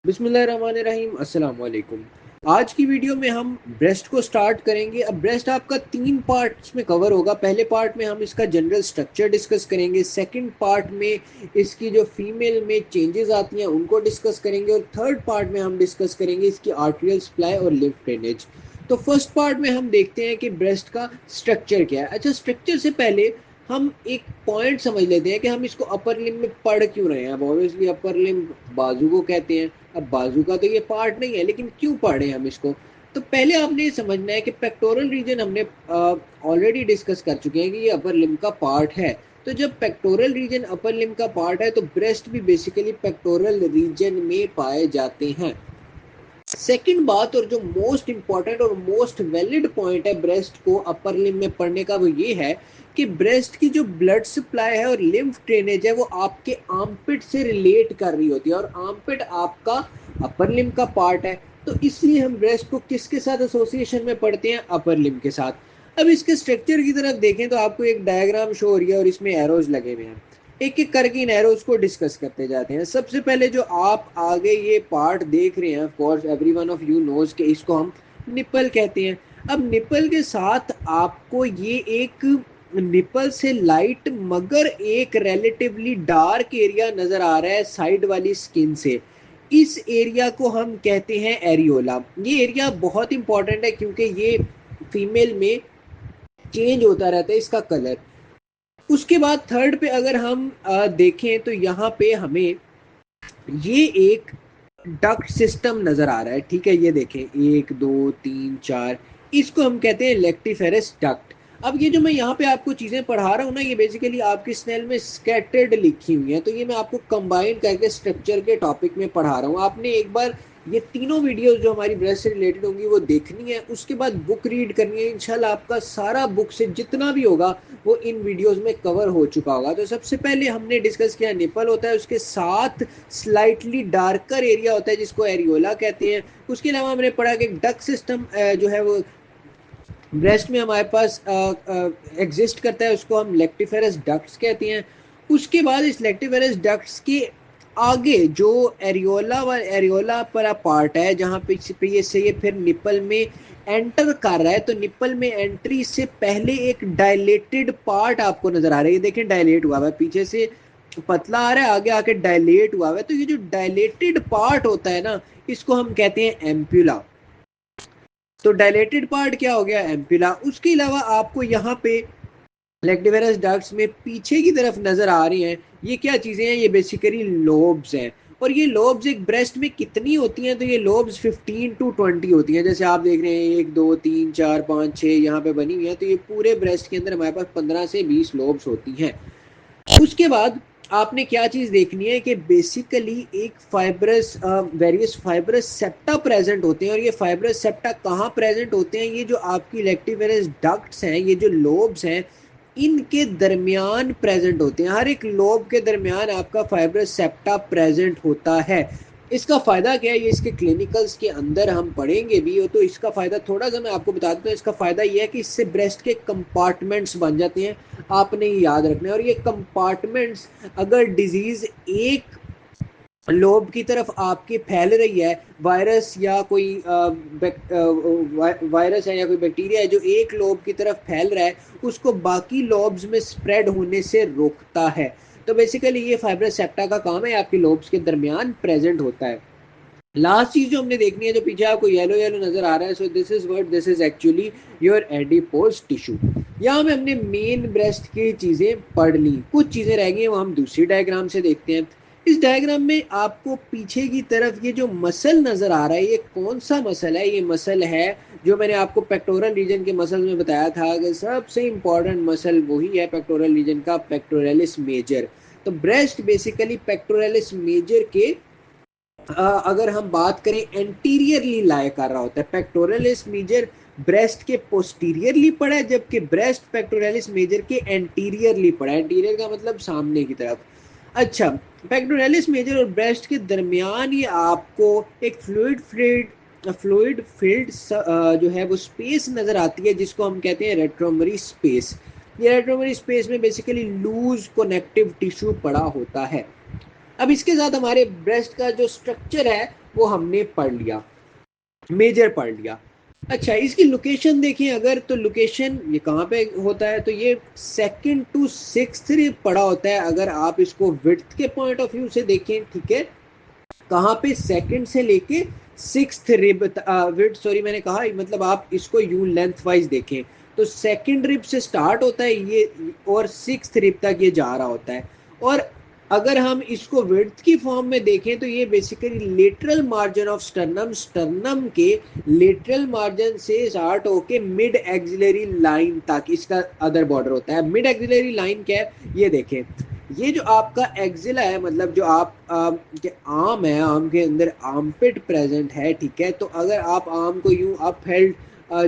बिस्मिल्लाहिर्रहमानिर्रहीम अस्सलाम वालेकुम। आज की वीडियो में हम ब्रेस्ट को स्टार्ट करेंगे। अब ब्रेस्ट आपका 3 पार्ट्स में कवर होगा। पहले पार्ट में हम इसका जनरल स्ट्रक्चर डिस्कस करेंगे, सेकंड पार्ट में इसकी जो फीमेल में चेंजेस आती हैं उनको डिस्कस करेंगे, और थर्ड पार्ट में हम डिस्कस करेंगे इसकी आर्टेरियल सप्लाई और लिम्फ ड्रेनेज। तो फर्स्ट पार्ट में हम देखते हैं कि ब्रेस्ट का स्ट्रक्चर क्या है। अच्छा, स्ट्रक्चर से पहले हम एक पॉइंट समझ लेते हैं कि हम इसको अपर लिम्ब में पढ़ क्यों रहे हैं। अब ऑब्वियसली अपर लिम्ब बाजू को कहते हैं। अब बाजू का तो ये पार्ट नहीं है, लेकिन क्यों पढ़े हम इसको। तो पहले आपने ये समझना है कि पेक्टोरल रीजन हमने ऑलरेडी डिस्कस कर चुके हैं कि ये अपर लिम्ब का पार्ट है। तो जब पेक्टोरल रीजन अपर लिम्ब का पार्ट है तो ब्रेस्ट भी बेसिकली पेक्टोरल रीजन में पाए जाते हैं। सेकंड बात, और जो मोस्ट इंपॉर्टेंट और मोस्ट वैलिड पॉइंट है ब्रेस्ट को अपर लिम्ब में पढ़ने का, वो ये है कि ब्रेस्ट की जो ब्लड सप्लाई है और लिम्फ ड्रेनेज है वो आपके आर्मपिट से रिलेट कर रही होती है, और आर्मपिट आपका अपर लिम्ब का पार्ट है। तो इसलिए हम ब्रेस्ट को किसके साथ एसोसिएशन में पढ़ते हैं? अपर लिम्ब के साथ। अब इसके स्ट्रक्चर की तरफ देखें तो आपको एक डायग्राम शो हो रही है और इसमें एरोज लगे हुए हैं। एक एक करके इन एरोज को डिस्कस करते जाते हैं। सबसे पहले जो आप आगे ये पार्ट देख रहे हैं, of course every one of you knows के इसको हम निपल कहते हैं। अब निपल के साथ आपको ये एक निपल से लाइट मगर एक रिलेटिवली डार्क एरिया नजर आ रहा है साइड वाली स्किन से। इस एरिया को हम कहते हैं एरियोला। ये एरिया बहुत इंपॉर्टेंट है क्योंकि ये फीमेल में चेंज होता रहता है इसका कलर। उसके बाद थर्ड पे अगर हम देखें तो यहाँ पे हमें ये एक डक्ट सिस्टम नजर आ रहा है। ठीक है, ये देखें, 1 2 3 4, इसको हम कहते हैं लेक्टिफेरस डक्ट। अब ये जो मैं यहाँ पे आपको चीजें पढ़ा रहा हूँ ना, ये बेसिकली आपकी स्नेल में स्कैटर्ड लिखी हुई है, तो ये मैं आपको कंबाइन करके स्ट्रक्चर के टॉपिक में पढ़ा रहा हूँ। आपने एक बार ये तीनों वीडियोस जो हमारी ब्रेस्ट से रिलेटेड होंगी वो देखनी है, उसके बाद बुक रीड करनी है। इंशाल्लाह आपका सारा बुक से जितना भी होगा वो इन वीडियोस में कवर हो चुका होगा। तो सबसे पहले हमने डिस्कस किया निपल होता है, उसके साथ स्लाइटली डार्कर एरिया होता है जिसको एरियोला कहते हैं। उसके अलावा हमने पढ़ा कि डक सिस्टम जो है वो ब्रेस्ट में हमारे पास एग्जिस्ट करता है, उसको हम लेक्टिफेरस डक्ट्स कहते हैं। उसके बाद इस लेक्टिफेरस डक्ट्स के आगे जो एरियोला पर पार्ट है जहाँ पे ये से ये फिर निपल में एंटर कर रहा है, तो निपल में एंट्री से पहले एक डायलेटेड पार्ट आपको नजर आ रहा है। ये देखें, डायलेट हुआ है, पीछे से पतला आ रहा है, आगे आके डायलेट हुआ है। तो ये जो डायलेटेड पार्ट होता है ना, इसको हम कहते हैं एम्प्यूला। तो डायलेटेड पार्ट क्या हो गया? एम्प्यूला। उसके अलावा आपको यहाँ पे लेक्टिवेरस डक्ट्स में पीछे की तरफ नजर आ रही हैं, ये क्या चीजें हैं? ये बेसिकली लोब्स हैं। और ये लोब्स एक ब्रेस्ट में कितनी होती हैं? तो ये लोब्स 15 to 20 होती हैं। जैसे आप देख रहे हैं 1 2 3 4 5 6 यहाँ पे बनी हुई है, तो ये पूरे ब्रेस्ट के अंदर हमारे पास 15 से 20 लोब्स होती हैं। उसके बाद आपने क्या चीज देखनी है कि बेसिकली एक fibrous various fibrous septa present होते हैं। और ये फाइब्रस सेप्टा कहाँ प्रेजेंट होते हैं? ये जो आपकी लेक्टिवेरस डक्ट्स हैं, ये जो लोब्स हैं, इनके दरमियान प्रेजेंट होते हैं। हर एक लोब के दरमियान आपका फाइब्रस सेप्टा प्रेजेंट होता है। इसका फायदा क्या है, ये इसके क्लिनिकल्स के अंदर हम पढ़ेंगे भी। तो इसका फायदा थोड़ा सा मैं आपको बता देता हूँ। इसका फायदा ये है कि इससे ब्रेस्ट के कंपार्टमेंट्स बन जाते हैं, आपने ये याद रखना है। और ये कंपार्टमेंट्स अगर डिजीज एक लोब की तरफ आपके फैल रही है, वायरस या कोई वायरस है या कोई बैक्टीरिया है जो एक लोब की तरफ फैल रहा है, उसको बाकी लोब्स में स्प्रेड होने से रोकता है। तो बेसिकली ये फाइब्रस सेप्टा का काम है, आपके लोब्स के दरमियान प्रेजेंट होता है। लास्ट चीज जो हमने देखनी है, जो पीछे आपको येलो येलो नजर आ रहा है, so this is what this is actually your adipose tissue. यहाँ में हमने मेन ब्रेस्ट की चीजें पढ़ ली, कुछ चीजें रह गई हैं वो हम दूसरी डायग्राम से देखते हैं। इस डायग्राम में आपको पीछे की तरफ ये जो मसल नजर आ रहा है, ये कौन सा मसल है? ये मसल है जो मैंने आपको पेक्टोरल रीजन के मसल में बताया था कि सबसे इंपॉर्टेंट मसल वही है पेक्टोरल रीजन का, पेक्टोरलिस मेजर। तो ब्रेस्ट बेसिकली पेक्टोरलिस मेजर के अगर हम बात करें एंटीरियरली लाई कर रहा होता है। पेक्टोरलिस मेजर ब्रेस्ट के पोस्टीरियरली पड़ा है, जबकि ब्रेस्ट पेक्टोरलिस मेजर के एंटीरियरली पड़ा है। एंटीरियर का मतलब सामने की तरफ। अच्छा, पेक्टोरलिस मेजर और ब्रेस्ट के दरमियान ये आपको एक फ्लूइड फील्ड जो है वो स्पेस नजर आती है, जिसको हम कहते हैं रेट्रोमरी स्पेस। ये रेट्रोमरी स्पेस में बेसिकली लूज कनेक्टिव टिश्यू पड़ा होता है। अब इसके साथ हमारे ब्रेस्ट का जो स्ट्रक्चर है वो हमने पढ़ लिया, मेजर पढ़ लिया। अच्छा, इसकी लोकेशन देखें अगर, तो लोकेशन ये कहाँ पे होता है, तो ये सेकंड टू सिक्स्थ रिब पड़ा होता है अगर आप इसको विड्थ के पॉइंट ऑफ व्यू से देखें, ठीक है। कहाँ पे, सेकंड से लेके सिक्स्थ रिब विड्थ, सॉरी मैंने कहा, मतलब आप इसको यू लेंथ वाइज देखें तो सेकंड रिब से स्टार्ट होता है ये और सिक्स्थ रिब तक ये जा रहा होता है। और अगर हम इसको विड्थ की फॉर्म में देखें तो ये basically lateral margin of sternum, sternum के लेटरल मार्जिन से स्टार्ट होके मिड एक्सिलरी लाइन तक इसका अदर बॉर्डर होता है। मिड एक्सिलरी लाइन क्या है, ये देखें, ये जो आपका एक्सिला है, मतलब जो आप के आर्म है, आर्म के अंदर आर्मपिट प्रेजेंट है, ठीक है। तो अगर आप आर्म को यूं अप हेल्ड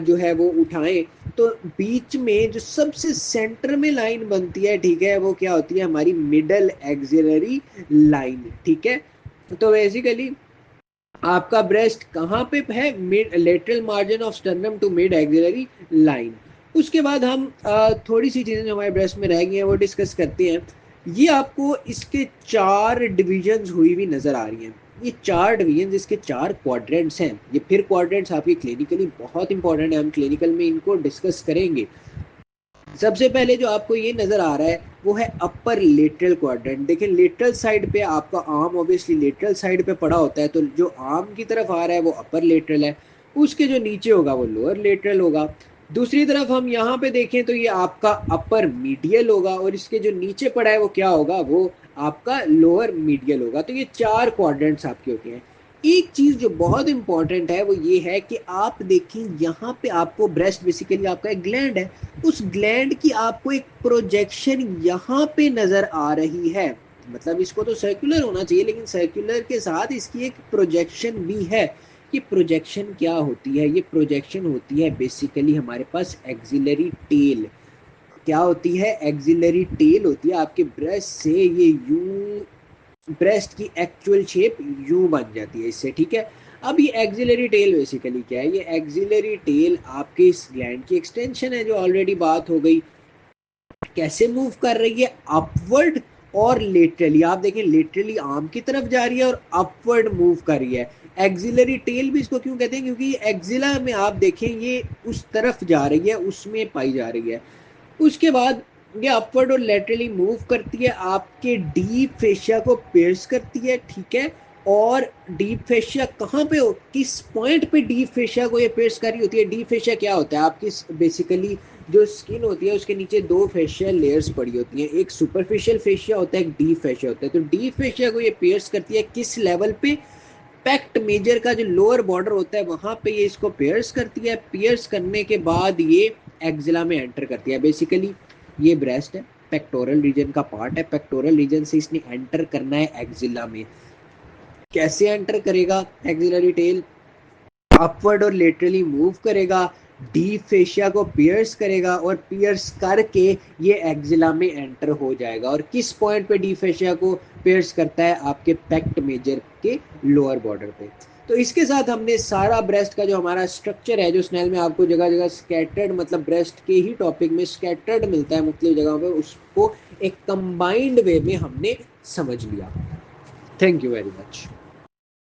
जो है वो उठाएं तो बीच में जो सबसे सेंटर में लाइन बनती है, ठीक है, वो क्या होती है, हमारी मिडल एक्सिलरी लाइन, ठीक है। तो बेसिकली आपका ब्रेस्ट कहाँ पे है, mid lateral margin of sternum to mid axillary line. उसके बाद हम थोड़ी सी चीजें जो हमारे ब्रेस्ट में रह गई हैं वो डिस्कस करते हैं। ये आपको इसके 4 डिविजन्स हुई हुई नजर आ रही हैं। ये 4 डिवीजन, इसके 4 क्वाड्रेंट्स हैं। ये फिर क्वाड्रेंट्स आपकी क्लिनिकली बहुत इंपॉर्टेंट है, हम क्लिनिकल में इनको डिस्कस करेंगे। सबसे पहले जो आपको ये नजर आ रहा है वो है अपर लेटरल क्वाड्रेंट। देखिए लेटरल साइड पे आपका आर्म ऑब्वियसली लेटरल साइड पे पड़ा होता है, तो जो आर्म की तरफ आ रहा है वो अपर लेटरल है, उसके जो नीचे होगा वो लोअर लेटरल होगा। दूसरी तरफ हम यहाँ पे देखें तो ये आपका अपर मीडियल होगा और इसके जो नीचे पड़ा है वो क्या होगा, वो आपका लोअर मीडियल होगा। तो ये 4 क्वाड्रेंट्स आपके होते हैं। एक चीज जो बहुत इंपॉर्टेंट है वो ये है कि आप देखें यहाँ पे आपको ब्रेस्ट बेसिकली आपका एक ग्लैंड है, उस ग्लैंड की आपको एक प्रोजेक्शन यहाँ पे नजर आ रही है। मतलब इसको तो सर्कुलर होना चाहिए लेकिन सर्कुलर के साथ इसकी एक प्रोजेक्शन भी है। ये प्रोजेक्शन क्या होती है, ये प्रोजेक्शन होती है बेसिकली हमारे पास एक्सिलरी टेल। क्या होती है, एक्सिलरी टेल होती है आपके ब्रेस्ट से। ये यू ब्रेस्ट की एक्चुअल शेप यू बन जाती है इससे, ठीक है। अब ये एक्सिलरी टेल बेसिकली क्या है, ये एक्सिलरी टेल आपके इस ग्लैंड की एक्सटेंशन है, जो ऑलरेडी बात हो गई। कैसे मूव कर रही है, अपवर्ड और लेटरली। आप देखें लेटरली आर्म की तरफ जा रही है और अपवर्ड मूव कर रही है। एक्सिलरी टेल भी इसको क्यों कहते हैं, क्योंकि एक्सिला में आप देखें ये उस तरफ जा रही है, उसमें पाई जा रही है। उसके बाद ये अपवर्ड और लेटरली मूव करती है, आपके डीप फेशिया को पियर्स करती है, ठीक है। और डीप फेशिया कहाँ पे हो, किस पॉइंट पे डीप फेशिया को ये पियर्स कर रही होती है। डीप फेशिया क्या होता है, आपकी बेसिकली जो स्किन होती है उसके नीचे 2 फेशियल लेयर्स पड़ी होती हैं, एक सुपरफिशियल फेशिया होता है, एक डीप फेशिया होता है। तो डीप फेशिया को ये पियर्स करती है किस लेवल पे, पेक्ट मेजर का जो लोअर बॉर्डर होता है वहां पे ये इसको पियर्स करती है। पियर्स करने के बाद ये एक्सिला में एंटर करती है। बेसिकली ये ब्रेस्ट है, पेक्टोरल रीजन का पार्ट है, पेक्टोरल रीजन से इसने एंटर करना है एक्सिला में। कैसे एंटर करेगा, एक्सिलरी टेल अपवर्ड और लेटरली मूव करेगा, डीप फेशिया को पियर्स करेगा और पियर्स करके ये एक्सिला में एंटर हो जाएगा। और किस पॉइंट पे डीप फेशिया को पियर्स करता है, आपके पेक्ट मेजर के लोअर बॉर्डर पे। तो इसके साथ हमने सारा ब्रेस्ट का जो हमारा स्ट्रक्चर है, जो स्नेल में आपको जगह जगह स्कैटर्ड, मतलब ब्रेस्ट के ही टॉपिक में स्कैटर्ड मिलता है मुख्तलिफ जगहों पे, उसको एक कंबाइंड वे में हमने समझ लिया। Thank you very much.